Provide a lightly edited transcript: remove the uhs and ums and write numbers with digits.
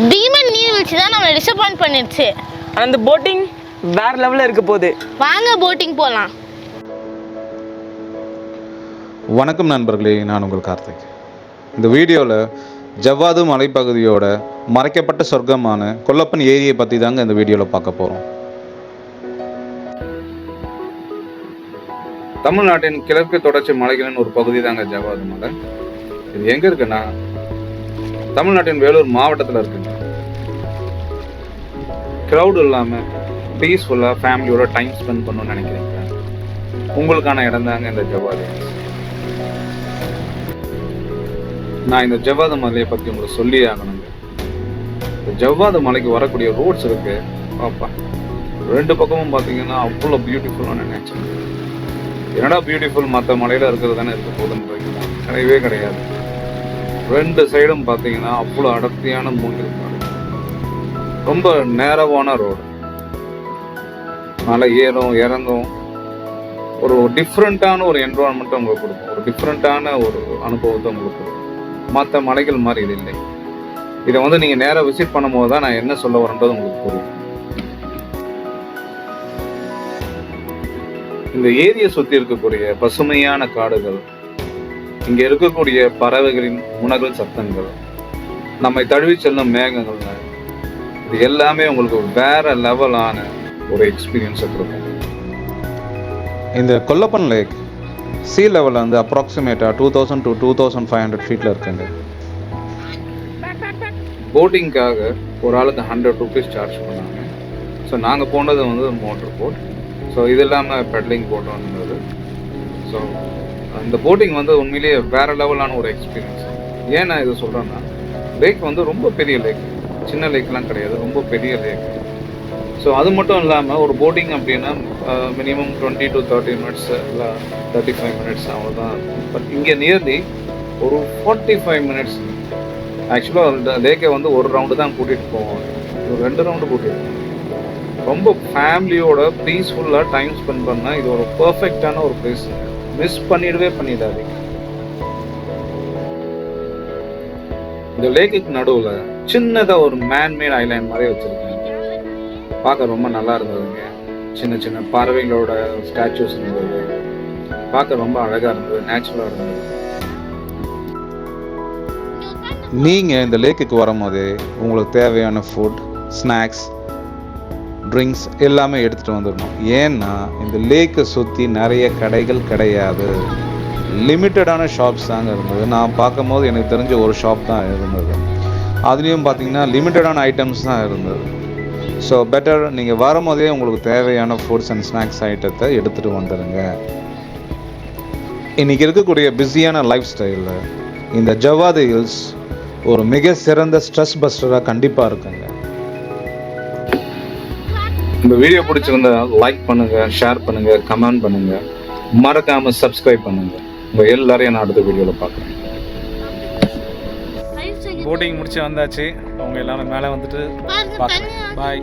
பீமன் நீர்வீழ்ச்சி தான் நம்மளை டிசப்பாயிண்ட் பண்ணிடுச்சு. அந்த போட்டிங் வேற லெவலில் இருக்க போகுது. வாங்க போட்டிங் போகலாம். வணக்கம் நண்பர்களே, நான் உங்கள் கார்த்திக். இந்த வீடியோவில் ஜவ்வாது மலைப்பகுதியோட மறைக்கப்பட்ட சொர்க்கமான கொல்லப்பன் ஏரியை பற்றி தாங்க இந்த வீடியோவில் பார்க்க போகிறோம். தமிழ்நாட்டின் கிழக்கு தொடர்ச்சி மலைகளின் ஒரு பகுதி தாங்க ஜவ்வாது மலை. இது எங்கே இருக்குன்னா தமிழ்நாட்டின் வேலூர் மாவட்டத்தில் இருக்குங்க. க்ரௌடு இல்லாமல் பீஸ்ஃபுல்லாக ஃபேமிலியோட டைம் ஸ்பெண்ட் பண்ணணும்னு நினைக்கிறீங்க, உங்களுக்கான இடம் தாங்க இந்த ஜவ்வாது. நான் இந்த ஜவ்வாது மலையை பற்றி உங்களுக்கு சொல்லி ஆகணுங்க. இந்த ஜவ்வாது மலைக்கு வரக்கூடிய ரோட்ஸ் இருக்கு பாப்பா, ரெண்டு பக்கமும் பார்த்தீங்கன்னா அவ்வளோ பியூட்டிஃபுல்லான நேச்சர். என்னடா பியூட்டிஃபுல், மற்ற மலையில் இருக்கிறது தானே இருக்க போதுன்னு கிடையவே கிடையாது. ரெண்டு சைடும் பார்த்தீங்கன்னா அவ்வளோ அடர்த்தியான மூங்கில் காடு, ரொம்ப நேரவான ரோடு, மலை ஏறும் இறங்கும், ஒரு டிஃப்ரெண்ட்டான ஒரு என்விரான்மெண்ட்டை உங்களுக்கு கொடுக்கும், ஒரு டிஃப்ரெண்ட்டான ஒரு அனுபவத்தை உங்களுக்கு கொடுக்கும். மற்ற மலைகள் மாதிரி இது இல்லை. இதை நீங்கள் நேராக விசிட் பண்ணும்போது தான் நான் என்ன சொல்ல வரேன்றது உங்களுக்கு புரியும். இந்த ஏரியை சுற்றி இருக்கக்கூடிய பசுமையான காடுகள், இங்கே இருக்கக்கூடிய பறவைகளின் உணர்வு சத்தங்கள், நம்மை தழுவி செல்லும் மேகங்கள், இது எல்லாமே உங்களுக்கு வேற லெவலான ஒரு எக்ஸ்பீரியன்ஸை கொடுக்கும். இந்த கொல்லப்பன் லேக் சீ லெவலில் வந்து அப்ராக்சிமேட்டாக 2000 to 2500 ஃபீட்டில் இருக்குங்க. போட்டிங்காக ஒரு ஆளுக்கு 100 rupees சார்ஜ் பண்ணாங்க. ஸோ நாங்கள் போனது வந்து மோட்டர் போட். ஸோ இது இல்லாமல் பெட்லிங் போட்டோம் இருந்தது. ஸோ அந்த போட்டிங் வந்து உண்மையிலேயே வேற லெவலான ஒரு எக்ஸ்பீரியன்ஸ். ஏன் நான் இதை சொல்கிறேன்னா, லேக் வந்து ரொம்ப பெரிய லேக், சின்ன லேக்லாம் கிடையாது, ரொம்ப பெரிய லேக். ஸோ அது மட்டும் இல்லாமல் ஒரு போட்டிங் அப்படின்னா மினிமம் 20 to 30 minutes இல்லை 35 minutes அவ்வளோதான். பட் இங்கே நியர்லி ஒரு 45 minutes. ஆக்சுவலாக அந்த லேக்கை வந்து ஒரு ரவுண்டு தான் கூட்டிகிட்டு போவோம், ஒரு 2 ரவுண்டு கூட்டிகிட்டு போவோம். ரொம்ப ஃபேமிலியோட பீஸ்ஃபுல்லாக டைம் ஸ்பெண்ட் பண்ணால் இது ஒரு பர்ஃபெக்டான ஒரு பிளேஸ். மிஸ் பண்ணிடாதீங்க. இந்த லேக்குக்கு நடுவில் சின்னதாக ஒரு மேன்மேட் ஐலாண்ட் மாதிரி வச்சுருக்காங்க. பார்க்க ரொம்ப நல்லா இருந்ததுங்க. சின்ன சின்ன பறவைகளோட ஸ்டாச்சுஸ் இருந்தது, பார்க்க ரொம்ப அழகாக இருந்தது, நேச்சுரலாக இருந்தது. நீங்கள் இந்த லேக்குக்கு வரும்போது உங்களுக்கு தேவையான ஃபுட், ஸ்நாக்ஸ், ட்ரிங்க்ஸ் எல்லாமே எடுத்துகிட்டு வந்துடணும். ஏன்னா இந்த லேக்கை சுற்றி நிறைய கடைகள் கிடையாது, லிமிட்டடான ஷாப்ஸ் தாங்க இருந்தது. நான் பார்க்கும்போது எனக்கு தெரிஞ்ச ஒரு ஷாப் தான் இருந்தது, அதுலேயும் பார்த்தீங்கன்னா லிமிட்டடான ஐட்டம்ஸ் தான் இருந்தது. ஸோ பெட்டர் நீங்கள் வரும்போதே உங்களுக்கு தேவையான ஃபுட்ஸ் அண்ட் ஸ்நாக்ஸ் ஐட்டத்தை எடுத்துகிட்டு வந்துடுங்க. இன்றைக்கி இருக்கக்கூடிய பிஸியான லைஃப் ஸ்டைலில் இந்த ஜவ்வாது ஹில்ஸ் ஒரு மிக சிறந்த ஸ்ட்ரெஸ் பஸ்டராக கண்டிப்பாக இருக்குங்க. இந்த வீடியோ பிடிச்சிருந்தா லைக் பண்ணுங்கள், ஷேர் பண்ணுங்கள், கமெண்ட் பண்ணுங்கள், மறக்காமல் சப்ஸ்கிரைப் பண்ணுங்கள். உங்கள் எல்லாரையும் நான் அடுத்த வீடியோவில் பார்க்குறேன். போட்டிங் முடிச்சு வந்தாச்சு, அவங்க எல்லாரும் மேலே வந்துட்டு பார்க்கலாம். பாய்.